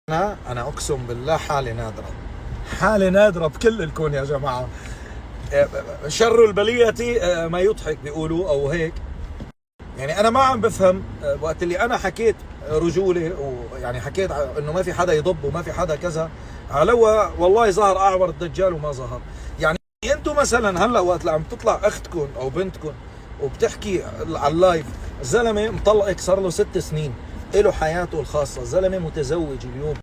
أنا أقسم بالله حالة نادرة، حالة نادرة بكل الكون يا جماعة. شر البلية ما يضحك بيقولوا أو هيك. يعني أنا ما عم بفهم وقت اللي أنا حكيت رجولة، ويعني حكيت إنه ما في حدا يضب وما في حدا كذا، على والله ظهر أعور الدجال وما ظهر. يعني أنتم مثلا هلا وقت اللي عم تطلع أختكم أو بنتكم وبتحكي على اللايف، زلمة مطلقك صار له 6 سنين، له حياته الخاصة، زلمة متزوج اليوم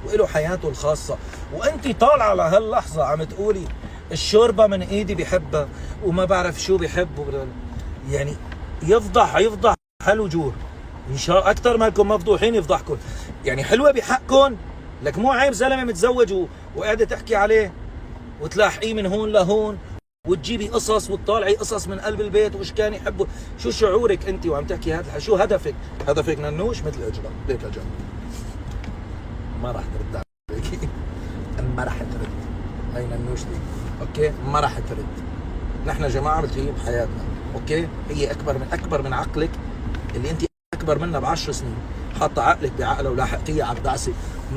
وله حياته الخاصة، وانت طالعة لهاللحظة عم تقولي الشوربة من ايدي بحبها وما بعرف شو بحب. يعني يفضح هالوجوه. ان شاء اكثر ما انكم مفضوحين يفضحكم. يعني حلوة بحقكم، لك مو عيب زلمة متزوج وقاعدة تحكي عليه وتلاحقيه من هون لهون وتجيبي قصص وتطالعي قصص من قلب البيت وايش كان يحبه. شو شعورك انت وعم تحكي هذا؟ شو هدفك؟ هدفك ننوش مثل اجرة ليك اجرة. ما راح ترد عليكي. ما راح ترد. هي ننوش دي اوكي، ما راح ترد. نحن جماعة ملتهيين بحياتنا اوكي. هي اكبر من عقلك اللي انت اكبر منها ب10 سنين، حاطه عقلك بعقله ولاحقتيه على الدعسه.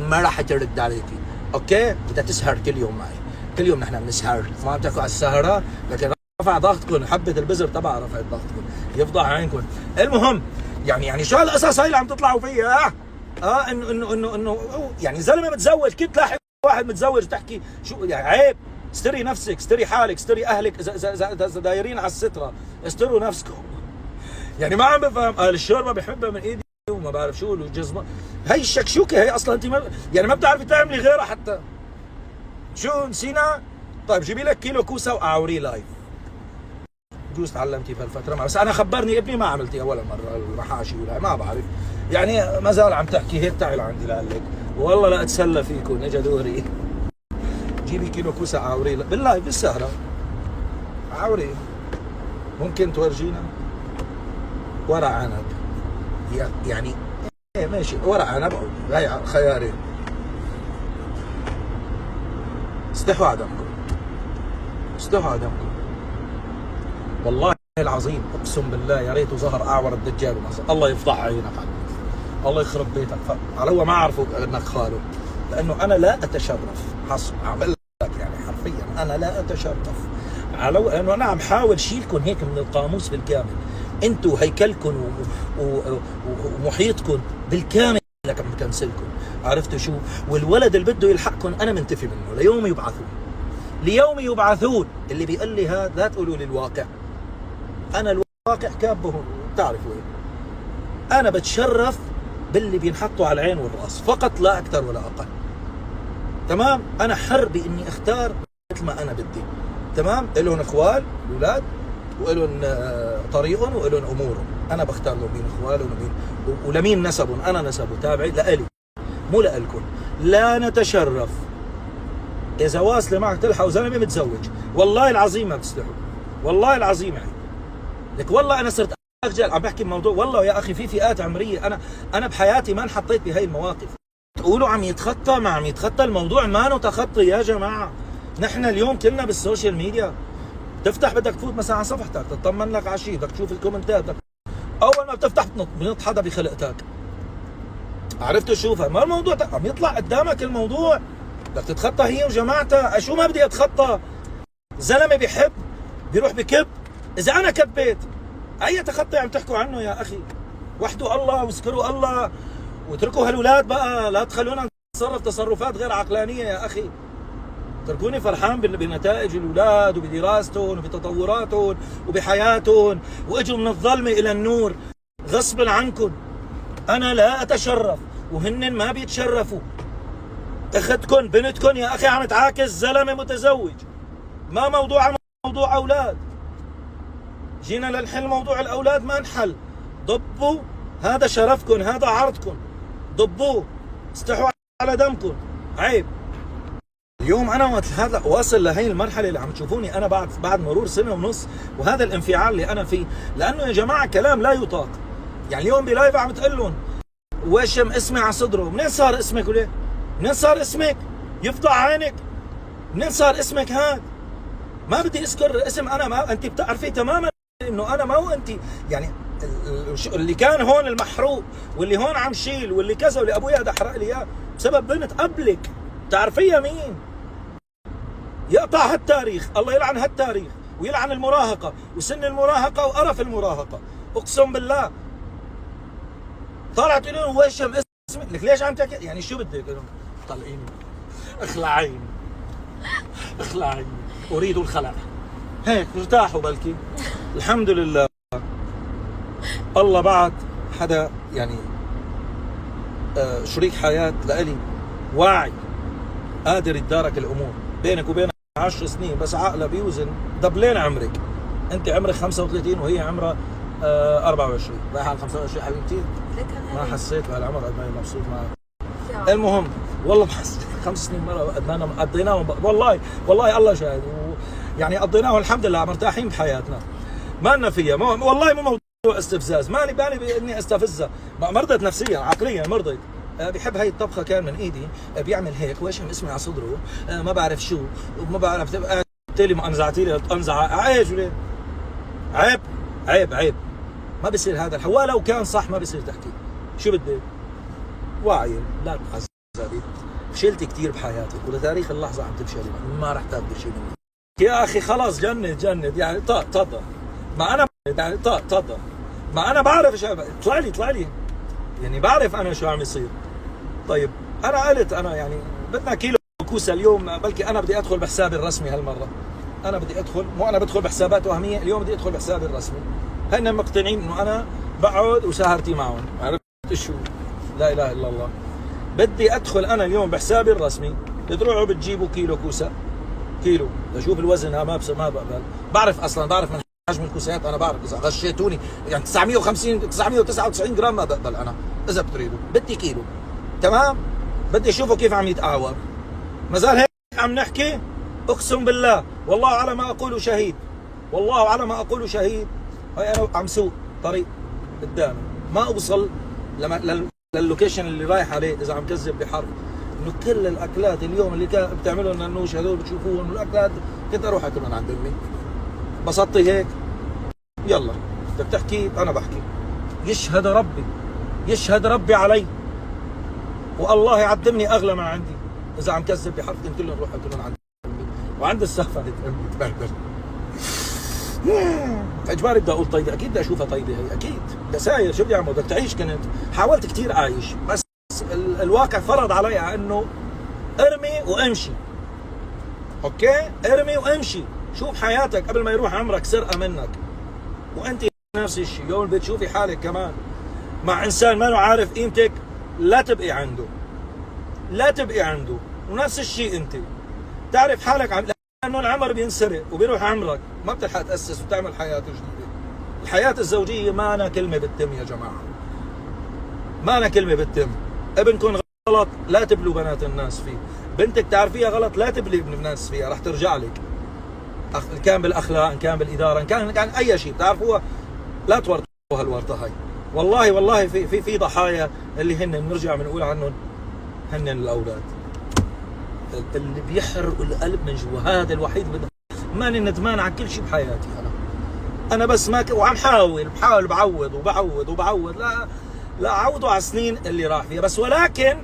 ما راح ترد عليكي اوكي. بدها تسهر كل يوم معي، كل يوم نحن بنسهر. ما عم تحكوا على السهرة، لكن رفع ضغطكم، حبة البزر تبعها رفعت ضغطكم، يفضح عينكم. المهم يعني شو هالقصص هاي اللي عم تطلعوا فيها؟ انه يعني زلمه متزوج، كيف تلاحق واحد متزوج وتحكي شو؟ يعني عيب. استري نفسك، استري حالك، استري اهلك، اذا دايرين على الستره استروا نفسكم. يعني ما عم بفهم. قال الشوربه بحبها من ايدي وما بعرف شو الجزمه. هي الشكشوكه هي اصلا انت يعني ما بتعرفي تعملي غيرها حتى. شو نسينا؟ طيب جيبي لك كيلو كوسه وقعوريه لايف. بجوز تعلمتي بهالفتره، بس انا خبرني ابني ما عملتيها ولا مره المحاشي ولا ما بعرف. يعني ما زال عم تحكي هيك. تعي لعندي لقلك والله لا اتسلى فيكم. اجى دوري. جيبي كيلو كوسه قعوريه باللايف بالسهره. قعوريه ممكن تورجينا ورق عنب. يعني ايه ماشي ورق عنب او هي خيارين. استحوا عدمكم، استحوا عدمكم. والله العظيم اقسم بالله يا ريته ظهر اعور الدجال وما صار. الله يفضح عينك عنك، الله يخرب بيتك. على هو ما اعرفه انك خاله، لانه انا لا اتشرف. حصل عمل لك يعني حرفيا انا لا اتشرف على لانه انا عم حاول شيلكم هيك من القاموس بالكامل. انتوا هيكلكم ومحيطكم بالكامل لك عم بكنسلكم. عرفتوا شو؟ والولد اللي بده يلحقكم انا منتفي منه ليوم يبعثون، ليوم يبعثون. اللي بيقول لي هذا لا تقولوا لي الواقع. انا الواقع كابه بتعرفوا ايه. انا بتشرف باللي بينحطوا على العين والراس فقط، لا اكثر ولا اقل. تمام؟ انا حر باني اختار مثل ما انا بدي. تمام؟ الهم اخوال الاولاد والهم طريقهم والهم امورهم. انا بختار لهم مين اخوالهم ومين ولمين نسبهم. انا نسبه تابعي لالي مو لالكم. لا نتشرف اذا واصله معك تلحق زلمه متزوج. والله العظيم ما بتستحوا، والله العظيم. يعني لك والله انا صرت اخجل عم بحكي بموضوع. والله يا اخي في فئات عمريه انا بحياتي ما انحطيت بهي المواقف. تقولوا عم يتخطى، ما عم يتخطى. الموضوع ما له تخطي يا جماعه. نحن اليوم كلنا بالسوشيال ميديا. تفتح بدك تفوت مثلا على صفحتك تطمن لك على شيء، بدك تشوف الكومنتات، اول ما بتفتح بنط حدا بخلقتك. عرفتوا شو؟ ما الموضوع عم يطلع قدامك الموضوع. بدك تتخطى هي وجماعتها. شو ما بدي اتخطى؟ زلمه بيحب بيروح بكب. اذا انا كبيت اي تخطي عم تحكوا عنه يا اخي؟ وحدوا الله واذكروا الله واتركوا هالولاد بقى. لا تخلونا نتصرف تصرفات غير عقلانيه يا اخي. تركوني فرحان بنتائج الاولاد وبدراستهم وبتطوراتهم وبحياتهم، واجوا من الظلمه الى النور غصبا عنكم. انا لا اتشرف وهن ما بيتشرفوا. اختكم بنتكم يا اخي عم تعاكس زلمه متزوج. ما موضوع اولاد. جينا لنحل موضوع الاولاد ما انحل. ضبوا، هذا شرفكم، هذا عرضكم. ضبوه، استحوا على دمكم. عيب. اليوم انا وقت هذا واصل لهي المرحله اللي عم تشوفوني انا بعد مرور سنه ونص، وهذا الانفعال اللي انا فيه، لانه يا جماعه كلام لا يطاق. يعني اليوم بلايف عم تقول لهم وشم اسمي على صدره. منين صار اسمك وليه؟ منين صار اسمك؟ يفضح عينك. منين صار اسمك هاد؟ ما بدي اذكر اسم. انا ما انت بتعرفي تماما انه انا ما هو انت. يعني اللي كان هون المحروق واللي هون عم شيل واللي كذا واللي ابويا هذا حرق لي اياه بسبب بنت قبلك تعرفيها مين. يقطع هالتاريخ، الله يلعن هالتاريخ ويلعن المراهقة وسن المراهقة وقرف المراهقة. اقسم بالله طالعت تقول لهم ويشم اسمك، لك ليش عم تحكي؟ يعني شو بدك؟ طلعيني، اخلعيني، اخلعيني، اريد الخلع. هيك ارتاحوا بلكي. الحمد لله الله بعت حدا يعني شريك حياة لإلي واعي قادر يتدارك الامور. بينك وبين 10 سنين بس عقله بيوزن دبلين عمرك. انت عمرك 35 وهي عمرها 24. رايحه على 25 حبيبتي. ما حسيت بهالعمر قد ما أنا مبسوط معك. المهم والله ما حسيت 5 سنين مره قضيناهم والله الله شاهد، يعني قضيناهم الحمد لله مرتاحين بحياتنا ما لنا فيها. والله مو موضوع استفزاز، ماني باني استفزها، مرضت نفسيا عقليا مرضت. بيحب هاي الطبخه كان من ايدي، بيعمل هيك ويشم اسمي على صدره، ما بعرف شو وما بعرف تبقى لي ما انزعتي لي انزع ايش وليه؟ عيب عيب عيب، ما بصير هذا الحوار. لو كان صح ما بصير تحكي. شو بدك؟ واعية لا تحزبي. فشلتي كثير بحياتك ولتاريخ اللحظه عم تفشلي، ما رح تاخذي شيء مني يا اخي. خلاص جند يعني تفضل. ما انا يعني تفضل. ما انا بعرف شو طلع لي يعني بعرف انا شو عم يصير. طيب انا قلت انا يعني بدنا كيلو كوسه اليوم، بلكي انا بدي ادخل بحسابي الرسمي هالمره. انا بدي ادخل، مو انا بدخل بحسابات وهميه، اليوم بدي ادخل بحسابي الرسمي. هن مقتنعين انه انا بقعد وسهرتي معهم، عرفت شو؟ لا اله الا الله. بدي ادخل انا اليوم بحسابي الرسمي، بتروحوا بتجيبوا كيلو كوسه، كيلو لشوف الوزن. ما بقبل، بعرف اصلا، بعرف من حجم الكوسات، انا بعرف اذا غشيتوني يعني 950 999 جرام ما بقبل انا. اذا بتريدوا بدي كيلو تمام. بدي اشوفه كيف عم يتعور. ما زال هيك عم نحكي. اقسم بالله والله على ما اقول شهيد، والله على ما اقول شهيد. هاي انا عم سوق طريق قدامي ما اوصل للوكيشن اللي رايح عليه. اذا عم كذب بحرف انه كل الاكلات اليوم اللي كان بتعملوا النوش هذول بتشوفوهم الاكلات كنت اروح اكلهم عند امي. بسطي هيك يلا بدك تحكي انا بحكي. يشهد ربي، يشهد ربي علي والله يعدمني اغلى من عندي. اذا عم كذب بحرف كنت كلهم روح اكلهم عند امي وعند السقف عند امي تبهدل. اجباري بدي اقول طيبه، اكيد بدي اشوفها طيبه هي اكيد. بدي ساير شو بدي اعمل؟ بدك تعيش. كنت حاولت كثير اعيش بس الواقع فرض علي انه ارمي وامشي. اوكي ارمي وامشي، شوف حياتك قبل ما يروح عمرك سرقه منك. وانت نفس الشيء يوم بتشوفي حالك كمان مع انسان ما له عارف قيمتك لا تبقي عنده، لا تبقي عنده. ونفس الشيء انت تعرف حالك لانه العمر بينسرق وبيروح عمرك، ما بتلحق تاسس وتعمل حياه جديده. الحياه الزوجيه ما أنا كلمه بتتم يا جماعه، ما أنا كلمه بتتم. ابنكم غلط لا تبلوا بنات الناس فيه، بنتك تعرفيها غلط لا تبلي ابن الناس فيها، رح ترجع لك. ان كان بالاخلاق، ان كان بالاداره، ان كان اي شيء بتعرفوها لا تورطوا هالورطه هاي. والله في ضحايا اللي هن بنرجع بنقول عنهم هن الاولاد اللي بيحرقوا القلب من جوا. هذا الوحيد ماني ندمان على كل شيء بحياتي. انا بس ما وعم بحاول بعوض لا اعوضه على السنين اللي راح فيها بس. ولكن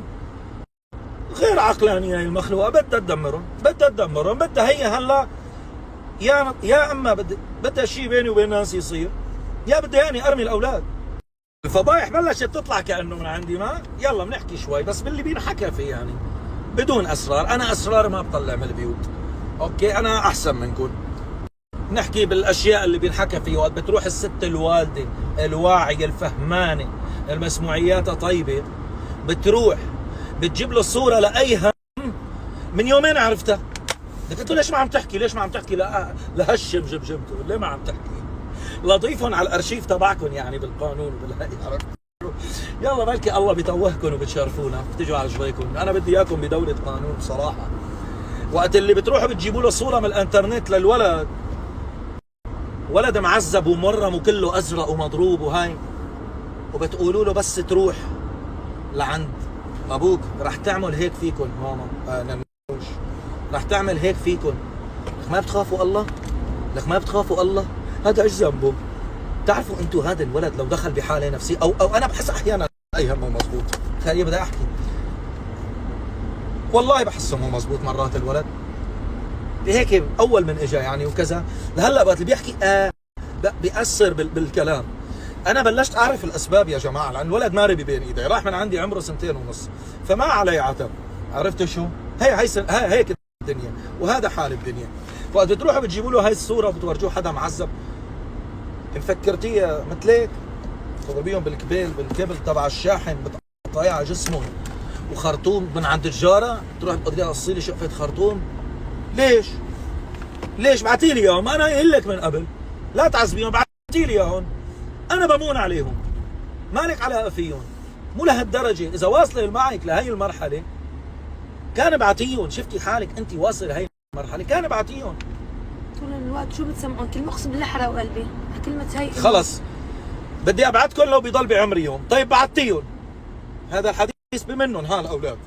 غير عقلانيه هي المخلوقه، بدها تدمرهم، بدها هي هلا يا اما بدها شيء بيني وبين الناس يصير، يا بدي اني ارمي الاولاد. الفضايح بلشت تطلع كانه من عندي. ما يلا بنحكي شوي بس باللي بينحكى فيه يعني بدون اسرار. انا اسرار ما بطلع من البيوت. اوكي انا احسن منكم. نحكي بالاشياء اللي بينحكى فيه. وقت بتروح الست الوالده الواعيه الفهمانه المسموعياتها طيبه بتروح بتجيب له صوره لاي هم من يومين عرفتها. قلت له ليش ما عم تحكي لهشم جبجبته؟ ليه ما عم تحكي؟ لضيفهم على الارشيف تبعكم يعني بالقانون وبالهي. يلا بلكي الله بيتوهكم وبتشرفونا بتجوا على جويكم. انا بدي اياكم بدوله قانون بصراحه. وقت اللي بتروحوا بتجيبوا له صوره من الانترنت للولد، ولد معذب ومرم وكله ازرق ومضروب وهاي، وبتقولوا له بس تروح لعند ابوك رح تعمل هيك فيكم ماما رح تعمل هيك فيكم. لك ما بتخافوا الله؟ لك ما بتخافوا الله؟ هذا ايش ذنبه؟ بتعرفوا انتم هذا الولد لو دخل بحاله نفسيه او انا بحس احيانا اي همه مضبوط. خليني بدي احكي والله بحسه مو مزبوط مرات الولد هيك اول من اجى يعني وكذا. لهلا وقت اللي بيحكي بيأثر بالكلام. انا بلشت اعرف الاسباب يا جماعه، لان الولد ماري بين ايدي، راح من عندي عمره 2.5 فما علي عتب. عرفت شو؟ هيك الدنيا، وهذا حال الدنيا. وقت بتروحوا بتجيبوا له هاي الصوره وبتورجوه حدا معذب، مفكرتيه مثليك تضربيهم بالكبل تبع الشاحن بتقطعي جسمهم، وخرطوم من عند الجاره تروح تقضيها قصي لي شقفه خرطوم. ليش بعتي لي اياهم؟ انا قايل لك من قبل لا تعذبيهم، بعتي لي اياهم، انا بمون عليهم، مالك علاقه فيهم. مو لهالدرجه، اذا واصله معك لهي المرحله كان بعتيهم. شفتي حالك انت واصله لهي المرحله كان بعتيهم. طول الوقت شو بتسمعون؟ كلمه اقسم بالله حرق قلبي كلمه هي. خلص بدي ابعتكم لو بيضل بعمري يوم. طيب بعتيهم، هذا الحديث بمنهم هالاولاد.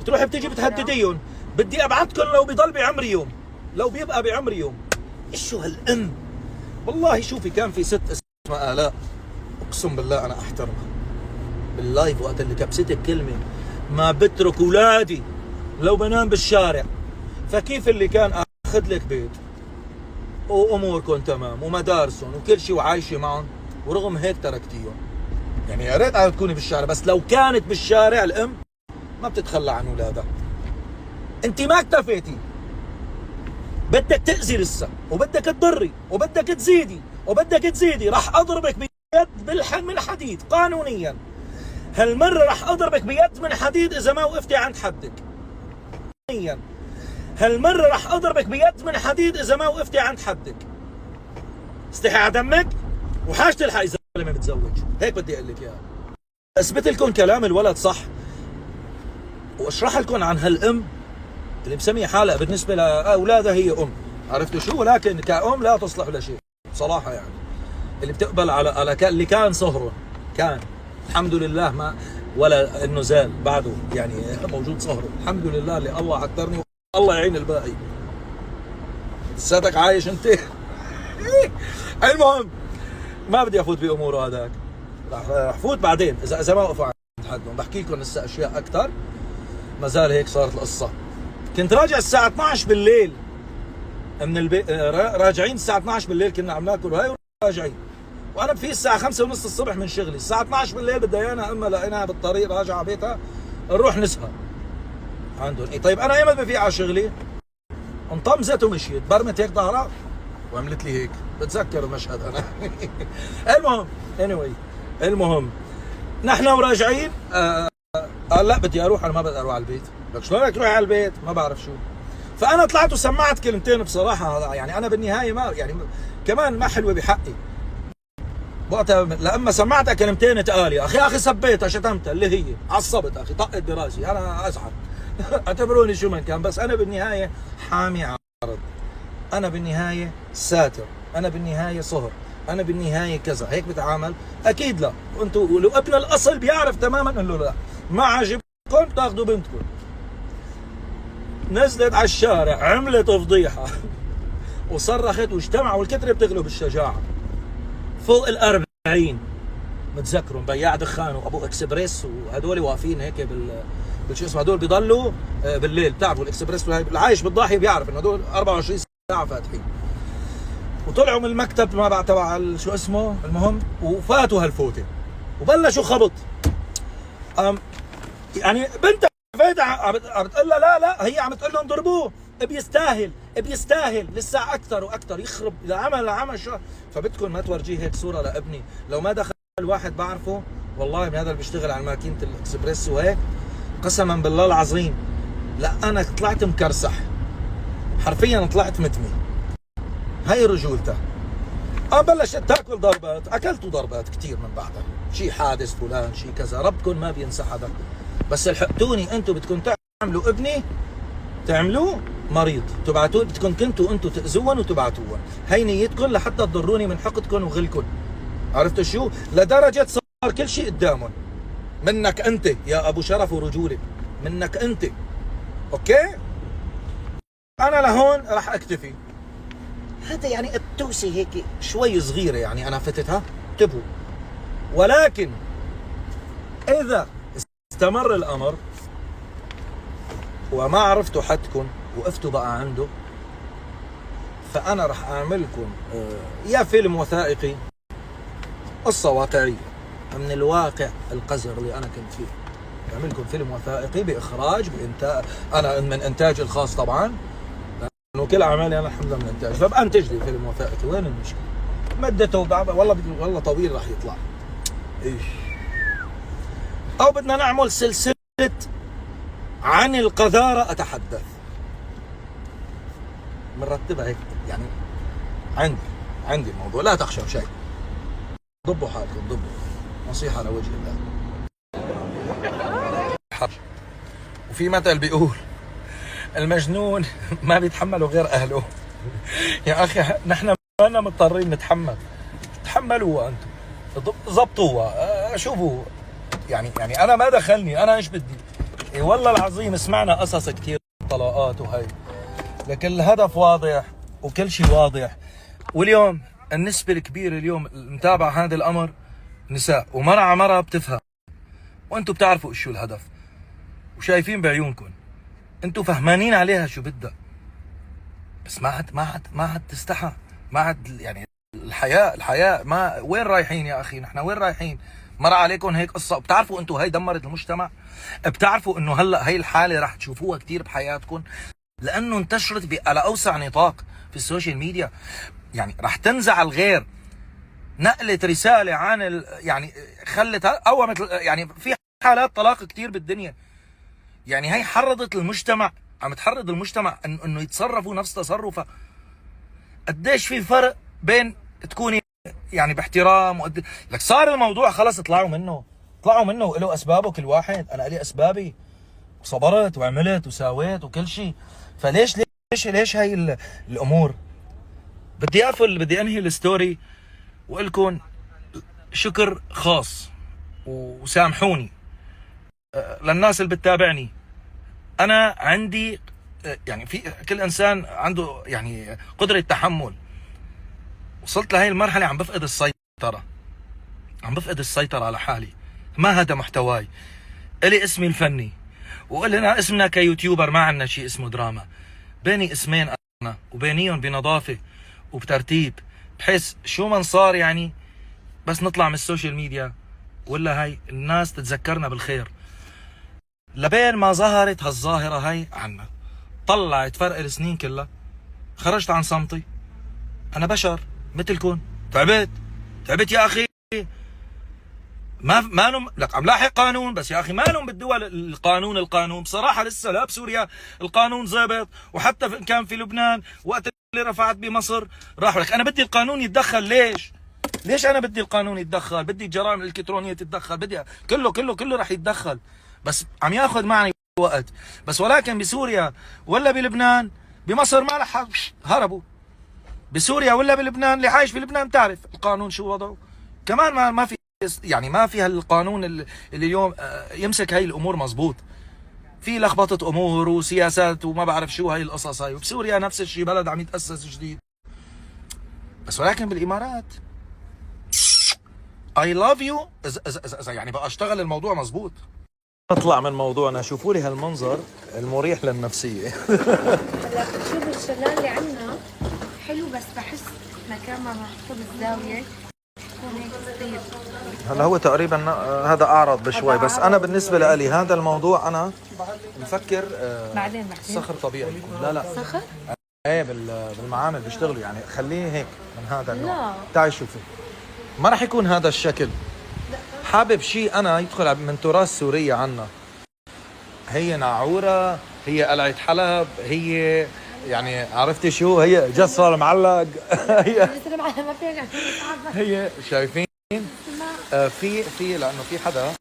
بتروحي بتيجي بتهدديهم، بدي ابعتكم لو بيضل بعمري يوم، لو بيبقى بعمري يوم. ايش هالام؟ والله شوفي كان في ست اسمها آلاء، اقسم بالله انا احترمها باللايف وقت اللي كبستك كلمه ما بترك اولادي لو بنام بالشارع. فكيف اللي كان اخذ لك بيت واموركم تمام ومدارسهم وكل شيء وعايشه معهم، ورغم هيك تركتيهم؟ يعني يا ريت تكوني بالشارع، بس لو كانت بالشارع الام ما بتتخلى عن اولادها. انت ما اكتفيتي، بدك تأذي لسه، وبدك تضري، وبدك تزيدي. راح اضربك بيد من حديد قانونيا. هالمره راح اضربك بيد من حديد اذا ما وقفتي عند حدك. هالمره راح اضربك بيد من حديد اذا ما وقفتي عند حدك. استحي على دمك وحاج تلحق اذا زلمه متزوج. هيك بدي اقول لك اياها. اثبت لكم كلام الولد صح، واشرح لكم عن هالام اللي مسميه حالها بالنسبه لاولادها هي ام. عرفتوا شو؟ ولكن كأم لا تصلح لشيء بصراحه. يعني اللي بتقبل على اللي كان صهره، كان الحمد لله ما ولا انه زال بعده، يعني موجود صهره الحمد لله اللي الله عترني، والله يعين الباقي. لساتك عايش انت. المهم ما بدي افوت باموره هذاك، رح فوت بعدين اذا ما وقفوا عند حدهم. بحكي لكم لسه اشياء اكثر. ما زال هيك صارت القصه. كنت راجع الساعه 12 بالليل من البيت، راجعين الساعه 12 بالليل كنا عم ناكل وهي راجعين، وانا بفيق الساعه 5:30 الصبح من شغلي. الساعه 12 بالليل بدها ايانا اما لقيناها بالطريق راجعه على بيتها نروح نسهر عندهم. طيب انا ايمت بفيق على شغلي، انطمزت ومشيت، برمت هيك ظهرها وعملت لي هيك، بتذكر المشهد انا. المهم نحن وراجعين قال لا بدي اروح، انا ما بدي اروح على البيت. لك شلون بدك تروح على البيت؟ ما بعرف شو. فانا طلعت وسمعت كلمتين بصراحه، يعني انا بالنهايه ما يعني كمان ما حلوه بحقي وقتها، لما سمعتها كلمتين تقال يا اخي سبيتها شتمتها اللي هي عصبت اخي، طقت براسي، انا ازعل. اعتبروني شو من كان، بس انا بالنهايه حامي عرض، انا بالنهايه ساتر، انا بالنهايه صهر، انا بالنهايه كذا. هيك بتعامل؟ اكيد لا. وانتم لو ابن الاصل بيعرف تماما انه لا، ما عجبكم تاخذوا بنتكم. نزلت على الشارع عملت فضيحه وصرخت واجتمعوا، والكتره بتغلب الشجاعه. فوق ال40 متذكرهم بياع دخان وابو اكسبريس وهدول واقفين هيك بالشو اسمه، هدول بيضلوا بالليل. بتعرفوا الاكسبريس اللي عايش بالضاحيه بيعرف انه هدول 24 ساعه فاتحين. وطلعوا من المكتب تبع شو اسمه، المهم وفاتوا هالفوته وبلشوا خبط. يعني بنتها فايتة عم بتقول لها لا هي عم تقول لهم ضربوه، بيستاهل لسه اكثر واكثر، يخرب لعمل شو. فبدكم ما تورجيه هيك صوره لابني. لو ما دخل واحد بعرفه والله من هذا اللي بيشتغل على ماكينه الاكسبريس وهيك، قسما بالله العظيم لا انا طلعت مكرسح حرفيا، طلعت متمي. هاي رجولته. بلشت تاكل ضربات، اكلتوا ضربات كثير من بعدها، شيء حادث فلان شيء كذا، ربكم ما بينسى حدا. بس الحقتوني انتم بدكم تعملوا ابني، تعملوه مريض، تبعتوه، بدكم كنتوا انتم تاذوهم وتبعتوهم. هي نيتكم لحتى تضروني من حقدكم وغلكم. عرفتوا شو؟ لدرجه صار كل شيء قدامهم منك انت يا ابو شرف ورجوله، منك انت. اوكي؟ انا لهون راح اكتفي. هذا يعني التوسي هيك شوي صغيره، يعني انا فتتها، انتبهوا. ولكن اذا استمر الامر وما عرفتوا حدكم وقفتوا بقى عنده، فأنا رح أعملكم يا فيلم وثائقي، قصة واقعية من الواقع القذر اللي أنا كنت فيه. أعملكم فيلم وثائقي بإخراج بإنتاج، أنا من إنتاجي الخاص طبعا، لأنه كل أعمالي أنا الحمد لله من إنتاج، فبأنتج لي فيلم وثائقي. وين المشكلة؟ مدته والله طويل رح يطلع. إيش؟ أو بدنا نعمل سلسلة عن القذارة أتحدث، مرتبة هيك يعني. عندي الموضوع، لا تخشوا شيء، ضبوا حالكم، ضبوا، نصيحة لوجه الله. وفي مثل بيقول المجنون ما بيتحمله غير أهله. يا أخي نحن ما مضطرين نتحمل، تحملوها أنتم، ضبطوها، شوفوا يعني أنا ما دخلني، أنا إيش بدي؟ إيه والله العظيم سمعنا قصص كتير طلاقات وهي، لكن الهدف واضح وكل شيء واضح. واليوم النسبة الكبيرة اليوم المتابعة هذا الأمر نساء، ومرة بتفهم، وأنتم بتعرفوا شو الهدف وشايفين بعيونكم، أنتم فهمانين عليها شو بدها، بس ما حد تستحى، ما حد يعني الحياة ما وين رايحين يا أخي؟ نحن وين رايحين؟ مر عليكم هيك قصة؟ بتعرفوا أنتم هاي دمرت المجتمع؟ بتعرفوا أنه هلأ هاي الحالة رح تشوفوها كتير بحياتكم، لأنه انتشرت على أوسع نطاق في السوشيال ميديا. يعني رح تنزع الغير، نقلت رسالة عن يعني خلت قومت، يعني في حالات طلاق كتير بالدنيا. يعني هي حرضت المجتمع، عم تحرض المجتمع انه يتصرفوا نفس تصرفها. قديش في فرق بين تكوني يعني باحترام لك صار الموضوع خلص اطلعوا منه وله اسبابه كل واحد. انا لي اسبابي وصبرت وعملت وساويت وكل شيء، فليش هاي الامور؟ بدي انهي الستوري والكم شكر خاص وسامحوني للناس اللي بتتابعني. انا عندي يعني في كل انسان عنده يعني قدرة تحمل. وصلت لهي المرحلة عم بفقد السيطرة على حالي. ما هذا محتواي، الي اسمي الفني وقلنا اسمنا كيوتيوبر، ما عنا شيء اسمه دراما. بيني اسمين انا وبينيهم بنظافة وبترتيب، بحيث شو من صار يعني بس نطلع من السوشيال ميديا ولا هاي الناس تتذكرنا بالخير. لبين ما ظهرت هالظاهرة هاي عنا، طلعت فرق السنين كلها، خرجت عن صمتي. انا بشر مثلكم، تعبت يا اخي. ما نم لك عم لاحق قانون، بس يا اخي ما نم بالدول القانون بصراحة لسه لا بسوريا القانون ضابط، وحتى كان في لبنان وقت اللي رفعت بمصر راحوا لك. انا بدي القانون يتدخل. ليش انا بدي القانون يتدخل؟ بدي الجرائم الالكترونية تتدخل، بدي كله رح يتدخل، بس عم ياخذ معي وقت. بس ولكن بسوريا ولا بلبنان، بمصر ما رح هربوا. بسوريا ولا بلبنان، اللي عايش بلبنان تعرف القانون شو وضعه. كمان ما في يعني ما في هالقانون اللي اليوم يمسك هاي الامور مزبوط. في لخبطة امور وسياسات وما بعرف شو هاي القصص هاي. وبسوريا نفس الشيء، بلد عم يتأسس جديد. بس ولكن بالامارات I love you يعني بقى اشتغل الموضوع مزبوط. نطلع من موضوعنا، شوفوا لي هالمنظر المريح للنفسية. هلا شوف الشلال اللي عندنا حلو، بس بحس مكان ما محطوط بالزاوية يكون هيك صغير. هلا هو تقريبا هذا اعرض بشوي، بس انا بالنسبة لي هذا الموضوع انا مفكر بعدين صخر طبيعي. لا صخر؟ ايه بالمعامل بيشتغلوا يعني. خليه هيك من هذا النوع. لا تعي شوفي، ما راح يكون هذا الشكل. حابب شيء انا يدخل من تراث سوريا عنا. هي ناعورة، هي قلعة حلب، هي يعني عرفتي شو هي؟ جسر معلق. هي شايفين في لانه في حدا